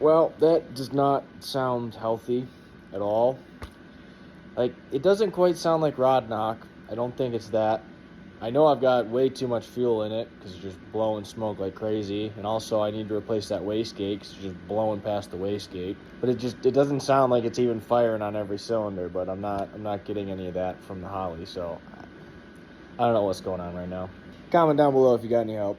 Well, that does not sound healthy at all. Like, it doesn't quite sound like rod knock. I don't think it's that. I know I've got way too much fuel in it because it's just blowing smoke like crazy. And also, I need to replace that wastegate because it's just blowing past the wastegate. But it doesn't sound like it's even firing on every cylinder. But I'm not getting any of that from the Holley. So I don't know what's going on right now. Comment down below if you got any help.